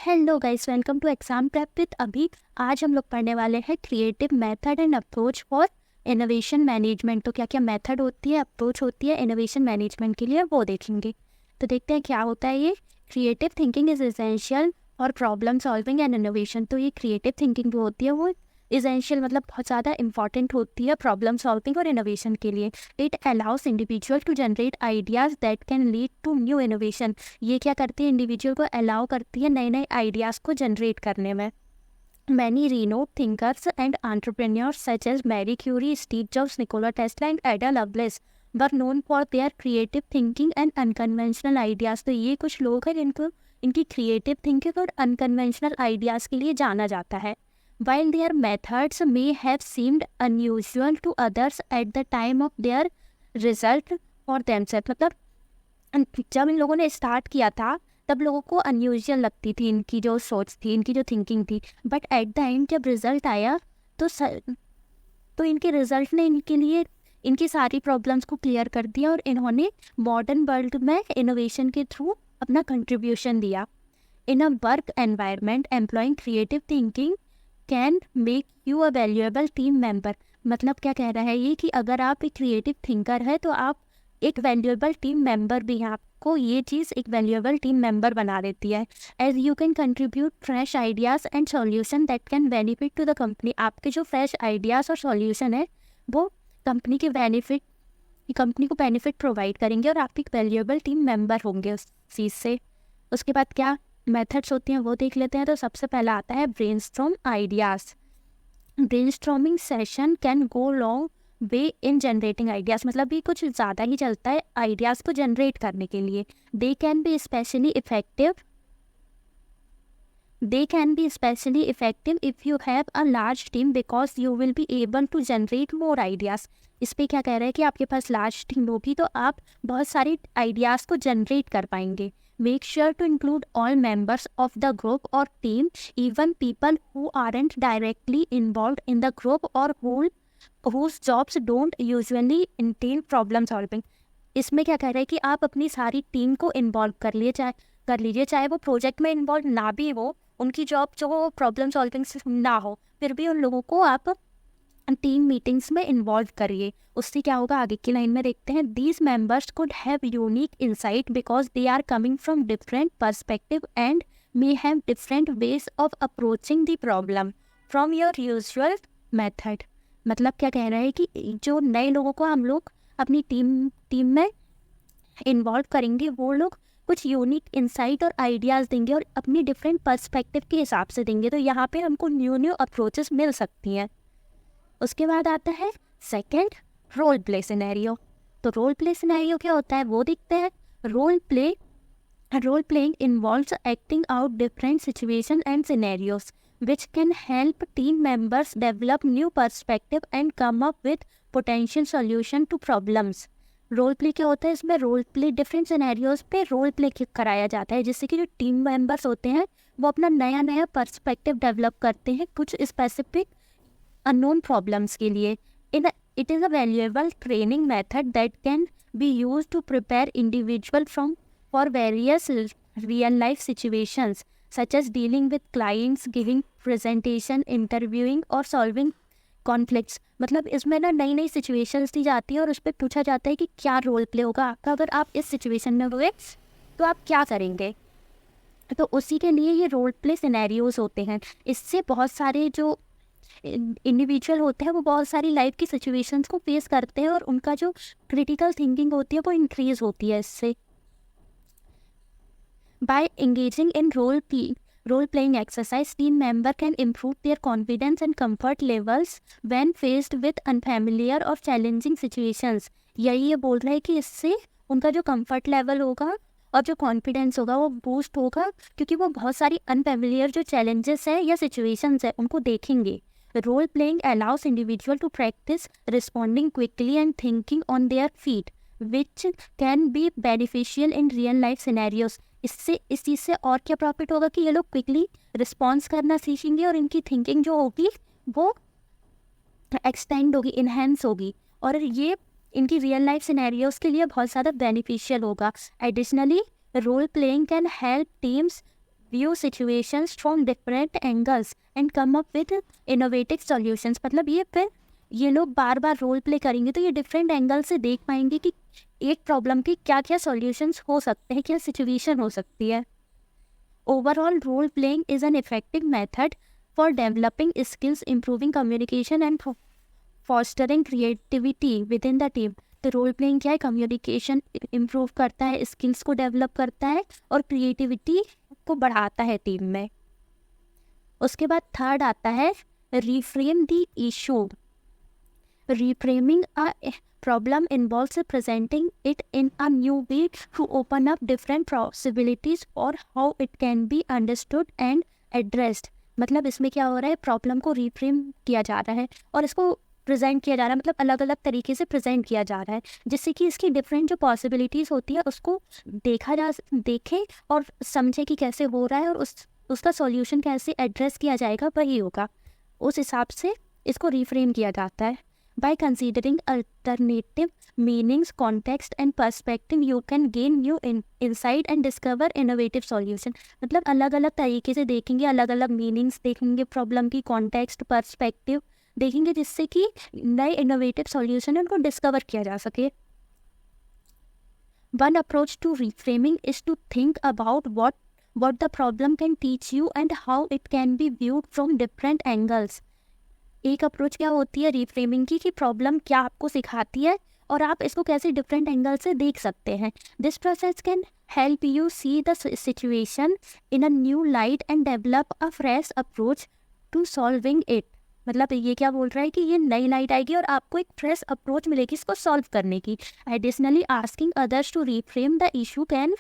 Hello guys, welcome to exam prep with Abhi. आज हम लोग पढ़ने वाले हैं creative method and approach for innovation management. तो क्या क्या मेथड होती है, अप्रोच होती है इनोवेशन मैनेजमेंट के लिए, वो देखेंगे। तो देखते हैं क्या होता है ये। Creative thinking is essential for problem solving and innovation. तो ये क्रिएटिव थिंकिंग जो होती है वो इसेंशियल मतलब बहुत ज़्यादा इंपॉर्टेंट होती है प्रॉब्लम सॉल्विंग और इनोवेशन के लिए। It allows individual to generate ideas that can lead to new innovation. ये क्या करती है, इंडिविजुअल को अलाउ करती है नए नए आइडियाज़ को जनरेट करने में। Many renowned thinkers and entrepreneurs such as Marie Curie, Steve Jobs, Nikola Tesla and Ada Lovelace were known for their creative thinking and unconventional ideas। तो ये कुछ लोग हैं जिनको इनकी creative thinking और unconventional ideas के लिए जाना जाता है। While their methods may have seemed unusual to others at the time of their result for themselves, मतलब जब इन लोगों ने स्टार्ट किया था तब लोगों को अनयूजुअल लगती थी इनकी जो सोच थी, इनकी जो थिंकिंग थी। बट एट द एंड जब रिजल्ट आया तो इनके रिजल्ट ने इनके लिए इनकी सारी प्रॉब्लम्स को क्लियर कर दिया और इन्होंने मॉडर्न वर्ल्ड में इनोवेशन के थ्रू अपना कंट्रीब्यूशन दिया। In a work environment employing creative thinking can make you a valuable team member. मतलब क्या कह रहा है ये कि अगर आप एक क्रिएटिव थिंकर है तो आप एक वैल्यूएबल टीम मेंबर भी हैं। आपको ये चीज़ एक वैल्यूएबल टीम मेंबर बना देती है। As you can contribute fresh ideas and solution that can benefit to the company. आपके जो फ्रेश आइडियाज़ और सॉल्यूशन है वो कंपनी को बेनिफिट प्रोवाइड करेंगे और आप एक वैल्यूएबल टीम मेंबर होंगे उस चीज़ से। उसके बाद क्या मेथड्स होती हैं वो देख लेते हैं। तो सबसे पहला आता है brainstorm ideas. Brainstorming session can go long way in generating ideas. मतलब ये कुछ ज़्यादा ही चलता है आइडियाज़ को जनरेट करने के लिए। They can be specially effective if you have a large team because you will be able to generate more ideas. इस पर क्या कह रहे हैं कि आपके पास लार्ज टीम होगी तो आप बहुत सारे आइडियाज़ को जनरेट कर पाएंगे। Make sure to include all members of the group और team, even people who aren't directly involved in the group और whose jobs don't usually entail problem solving। इसमें क्या कह रहा है कि आप अपनी सारी टीम को इन्वॉल्व कर लीजिए, चाहे वो प्रोजेक्ट में इन्वॉल्व ना भी हो, उनकी जॉब जो प्रॉब्लम सॉल्विंग से ना हो, फिर भी उन लोगों को आप टीम मीटिंग्स में इन्वॉल्व करिए। उससे क्या होगा आगे की लाइन में देखते हैं। These members could have unique insight because they are coming from different perspective and may have different ways of approaching the problem from your usual method. मतलब क्या कह रहा है कि जो नए लोगों को हम लोग अपनी टीम में इन्वॉल्व करेंगे वो लोग कुछ यूनिक इंसाइट और आइडियाज़ देंगे और अपनी डिफरेंट पर्सपेक्टिव के हिसाब से देंगे। तो यहाँ पे हमको न्यू अप्रोचेस मिल सकती हैं। उसके बाद आता है सेकंड, रोल प्ले सिनेरियो। तो रोल प्ले सिनेरियो क्या होता है वो देखते हैं। Role playing involves acting out different situation and scenarios which can help team members develop new perspective and come up with potential solution to problems। Role play क्या होता है, इसमें रोल प्ले डिफरेंट सिनेरियोज पे role play कराया जाता है जिससे कि जो टीम मेंबर्स होते हैं वो अपना नया पर्सपेक्टिव डेवलप करते हैं कुछ स्पेसिफिक अननोन प्रॉब्लम्स के लिए। It is a valuable training method that can be use to prepare individual for various real life situations such as dealing with clients, giving presentation, interviewing और solving conflicts। मतलब इसमें ना नई नई situations दी जाती है और उस पर पूछा जाता है कि क्या रोल प्ले होगा आपका, अगर आप इस सिचुएशन में हुए तो आप क्या करेंगे। तो उसी के लिए ये रोल प्ले सिनेरियोज होते हैं। इससे बहुत सारे जो इंडिविजुअल होते हैं वो बहुत सारी लाइफ की सिचुएशंस को फेस करते हैं और उनका जो क्रिटिकल थिंकिंग होती है वो इंक्रीज होती है इससे। By engaging in role-playing exercise, team member can improve their confidence and comfort levels when faced with unfamiliar or challenging situations। यही ये बोल रहा है कि इससे उनका जो comfort level होगा और जो confidence होगा वो boost होगा क्योंकि वो बहुत सारी unfamiliar जो challenges है या situations है उनको देखेंगे। Role playing allows individual to practice responding quickly and thinking on their feet, which can be beneficial in real life scenarios। इससे इस चीज़ से और क्या प्रॉफिट होगा कि ये लोग क्विकली रिस्पॉन्स करना सीखेंगे और इनकी थिंकिंग जो होगी वो एक्सटेंड होगी, इन्हेंस होगी और ये इनकी रियल लाइफ सिनेरियोज के लिए बहुत ज़्यादा बेनिफिशियल होगा। Additionally role playing can help teams view situations from different angles and come up with innovative solutions। मतलब ये फिर ये लोग बार बार रोल प्ले करेंगे तो ये डिफरेंट एंगल से देख पाएंगे कि एक प्रॉब्लम की क्या क्या सॉल्यूशंस हो सकते हैं, क्या सिचुएशन हो सकती है। Overall role playing is an effective method for developing skills, improving communication and fostering creativity within the team. तो रोल प्लेइंग क्या है, कम्युनिकेशन इम्प्रूव करता है, स्किल्स को डेवलप करता है और क्रिएटिविटी को बढ़ाता है टीम में। उसके बाद थर्ड आता है reframe the issue. Reframing a problem involves presenting it in a new way to open up different possibilities or how it can be understood and addressed। मतलब इसमें क्या हो रहा है, प्रॉब्लम को रिफ्रेम किया जा रहा है और इसको प्रेजेंट किया जा रहा है, मतलब अलग अलग तरीके से प्रेजेंट किया जा रहा है, जिससे कि इसकी डिफरेंट जो पॉसिबिलिटीज़ होती है उसको देखे और समझे कि कैसे हो रहा है और उसका सॉल्यूशन कैसे एड्रेस किया जाएगा वही होगा। उस हिसाब से इसको रिफ्रेम किया जाता है। By considering alternative meanings, context and perspective, you can gain new insight and discover innovative solution। मतलब अलग अलग तरीके से देखेंगे, अलग अलग मीनिंग्स देखेंगे, प्रॉब्लम की कॉन्टेक्स्ट पर्सपेक्टिव देखेंगे, जिससे कि नए इनोवेटिव सॉल्यूशन उनको डिस्कवर किया जा सके। One approach to reframing is to think about what the problem can teach you and how it can be viewed from different angles। एक अप्रोच क्या होती है रिफ्रेमिंग की, कि प्रॉब्लम क्या आपको सिखाती है और आप इसको कैसे डिफरेंट एंगल से देख सकते हैं। This process can help you see the situation in a new light and develop a fresh approach to solving it. मतलब ये क्या बोल रहा है कि ये नई लाइट आएगी और आपको एक फ्रेश अप्रोच मिलेगी इसको सॉल्व करने की। Additionally asking others to reframe the issue can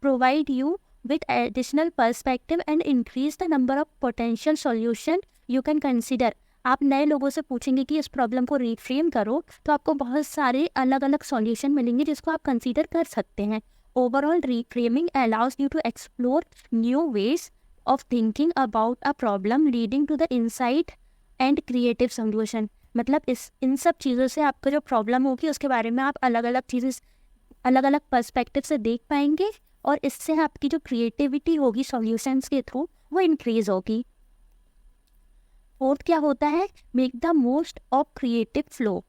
provide you with additional perspective and increase the number of potential solution you can consider। आप नए लोगों से पूछेंगे कि इस प्रॉब्लम को रिफ्रेम करो तो आपको बहुत सारे अलग अलग सॉल्यूशन मिलेंगे जिसको आप कंसीडर कर सकते हैं। Overall reframing allows you to explore new ways of thinking about a problem leading to the insight and creative solution. मतलब इन सब चीज़ों से आपका जो प्रॉब्लम होगी उसके बारे में आप अलग अलग चीज़ें अलग अलग पर्सपेक्टिव से देख पाएंगे और इससे आपकी जो क्रिएटिविटी होगी सॉल्यूशंस के थ्रू वो इंक्रीज होगी। फोर्थ क्या होता है, make the most of creative flow.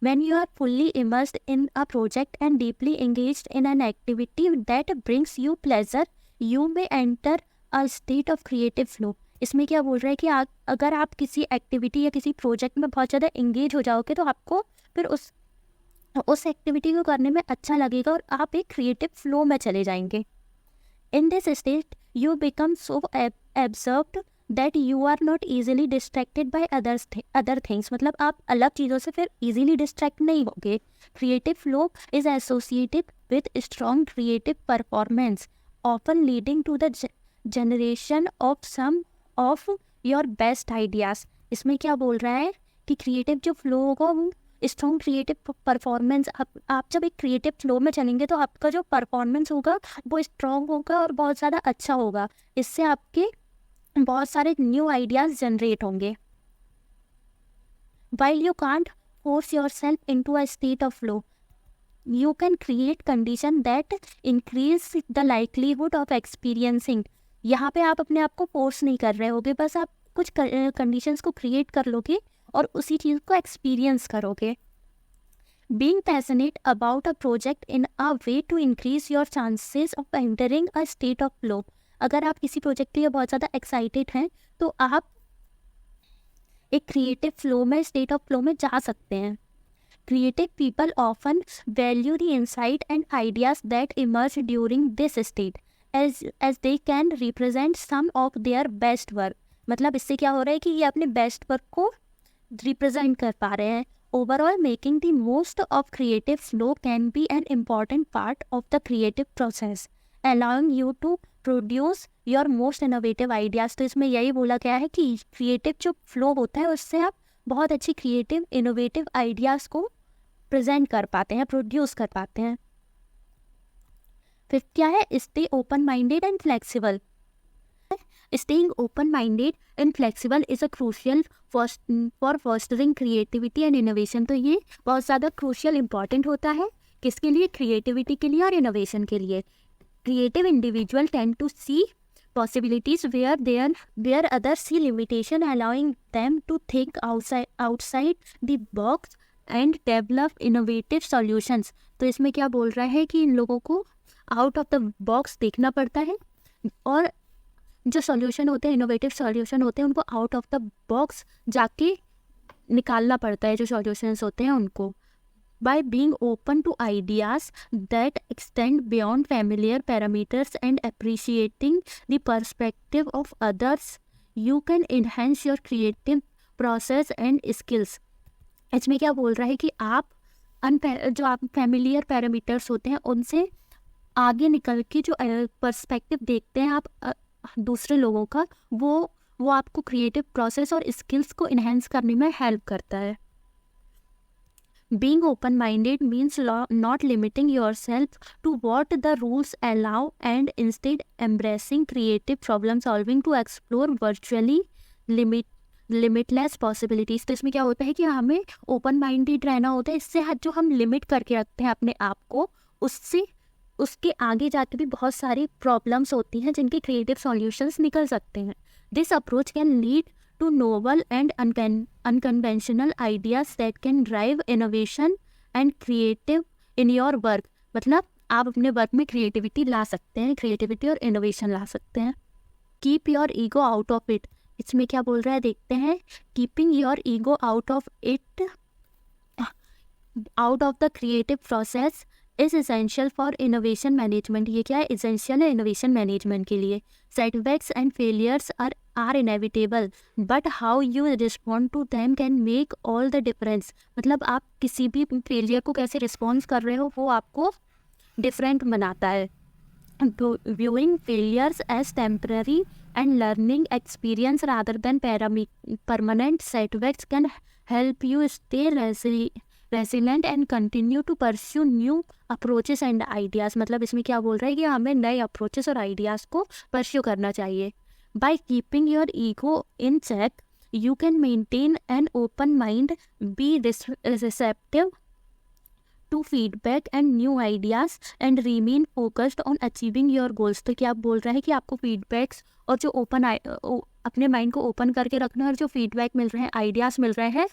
When you are fully immersed in a project and deeply engaged in an activity that brings you pleasure, you may enter a state of creative flow। इसमें क्या बोल रहा है कि अगर आप किसी activity या किसी प्रोजेक्ट में बहुत ज़्यादा एंगेज हो जाओगे तो आपको फिर उस एक्टिविटी को करने में अच्छा लगेगा और आप एक क्रिएटिव फ्लो में चले जाएंगे। In this state you become so absorbed that you are not easily distracted by other things. मतलब आप अलग चीज़ों से फिर ईजिली डिस्ट्रैक्ट नहीं होगे। Creative flow is associated with strong creative performance often leading to the generation of some of your best ideas. इसमें क्या बोल रहा है कि क्रिएटिव जो फ्लो होगा वो स्ट्रॉन्ग क्रिएटिव परफॉर्मेंस, आप जब एक क्रिएटिव फ्लो में चलेंगे तो आपका जो परफॉर्मेंस होगा वो स्ट्रॉन्ग होगा और बहुत ज़्यादा अच्छा होगा। इससे आपके बहुत सारे न्यू आइडियाज़ जनरेट होंगे। While you can't force yourself into a state of flow, you can create conditions that increase the likelihood of experiencing। यहाँ पे आप अपने आप को फोर्स नहीं कर रहे होगे, बस आप कुछ कंडीशंस को क्रिएट कर लोगे और उसी चीज़ को एक्सपीरियंस करोगे। Being passionate about a project in a way to increase your chances of entering a state of flow। अगर आप किसी प्रोजेक्ट के लिए बहुत ज़्यादा एक्साइटेड हैं तो आप एक क्रिएटिव फ्लो में स्टेट ऑफ फ्लो में जा सकते हैं। Creative people often value the insight and ideas that emerge during this state as they can represent some of their best work. मतलब इससे क्या हो रहा है कि ये अपने बेस्ट वर्क को रिप्रेजेंट कर पा रहे हैं। Overall making the most of creative flow can be an important part of the creative process allowing you to produce your most innovative ideas। तो इसमें यही बोला गया है कि क्रिएटिव जो फ्लो होता है उससे आप बहुत अच्छी क्रिएटिव इनोवेटिव आइडियाज़ को प्रेजेंट कर पाते हैं, प्रोड्यूस कर पाते हैं। फिर क्या है, stay open minded and flexible. Staying open minded and flexible is a crucial for fostering creativity and innovation. तो ये बहुत ज़्यादा क्रूशियल इंपॉर्टेंट होता है किसके लिए, क्रिएटिविटी के लिए और इनोवेशन के लिए। Creative individuals tend to see possibilities where others see limitation, allowing them to think outside the box and develop innovative solutions. तो इसमें क्या बोल रहा है कि इन लोगों को आउट ऑफ द बॉक्स देखना पड़ता है और जो सॉल्यूशन होते हैं, इनोवेटिव सॉल्यूशन होते हैं, उनको आउट ऑफ द बॉक्स जाके निकालना पड़ता है जो सॉल्यूशंस होते हैं उनको. By being open to ideas that extend beyond familiar parameters and appreciating the perspective of others, you can enhance your creative process and skills. इसमें क्या बोल रहा है कि आप जो आप फैमिलियर पैरामीटर्स होते हैं उनसे आगे निकल के जो पर्सपेक्टिव देखते हैं आप दूसरे लोगों का, वो आपको क्रिएटिव प्रोसेस और स्किल्स को इन्हेंस करने में हेल्प करता है. Being open-minded means not limiting yourself to what the rules allow and instead embracing creative problem solving to explore virtually limitless possibilities. तो इसमें क्या होता है कि हमें ओपन माइंडेड रहना होता है. इससे जो हम लिमिट करके रखते हैं अपने आप को, उसके आगे जाके भी बहुत सारी प्रॉब्लम्स होती हैं जिनके क्रिएटिव सॉल्यूशंस निकल सकते हैं. This approach can lead to novel and unconventional ideas that can drive innovation and creative in your work. मतलब आप अपने वर्क में क्रिएटिविटी ला सकते हैं, क्रिएटिविटी और इनोवेशन ला सकते हैं. Keep your ego out of it. इसमें क्या बोल रहा है देखते हैं. Keeping your ego out of it, out of the creative process is essential for innovation management. ये क्या है? एसेंशियल है इनोवेशन मैनेजमेंट के लिए. Setbacks and failures are inevitable but how you respond to them can make all the difference. मतलब आप किसी भी फेलियर को कैसे रिस्पॉन्स कर रहे हो वो आपको डिफरेंट बनाता है. तो viewing failures as temporary and learning experience rather than permanent setbacks can help you stay resilient and continue to pursue new approaches and ideas. मतलब इसमें क्या बोल रहा है कि हमें नए अप्रोचेस और आइडियाज़ को परस्यू करना चाहिए. By keeping your ego in check you can maintain an open mind, be receptive to feedback and new ideas and remain focused on achieving your goals. तो क्या बोल रहा है कि आपको फीडबैक्स और जो अपने माइंड को ओपन करके रखना है और जो फीडबैक मिल रहे हैं, आइडियाज़ मिल रहे हैं,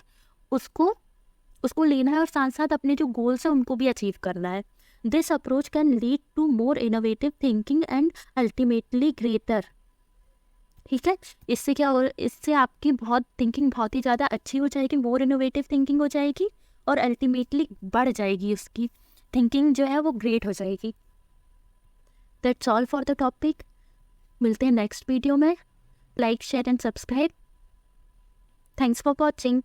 उसको लेना है और साथ साथ अपने जो गोल्स हैं उनको भी अचीव करना है. This approach can lead to more innovative thinking and ultimately greater. ठीक है, इससे क्या हो, इससे आपकी थिंकिंग बहुत ही ज़्यादा अच्छी हो जाएगी, मोर इनोवेटिव थिंकिंग हो जाएगी और अल्टीमेटली बढ़ जाएगी, उसकी थिंकिंग जो है वो ग्रेट हो जाएगी. That's all for the topic. मिलते हैं नेक्स्ट वीडियो में. Like, share and subscribe. Thanks for watching.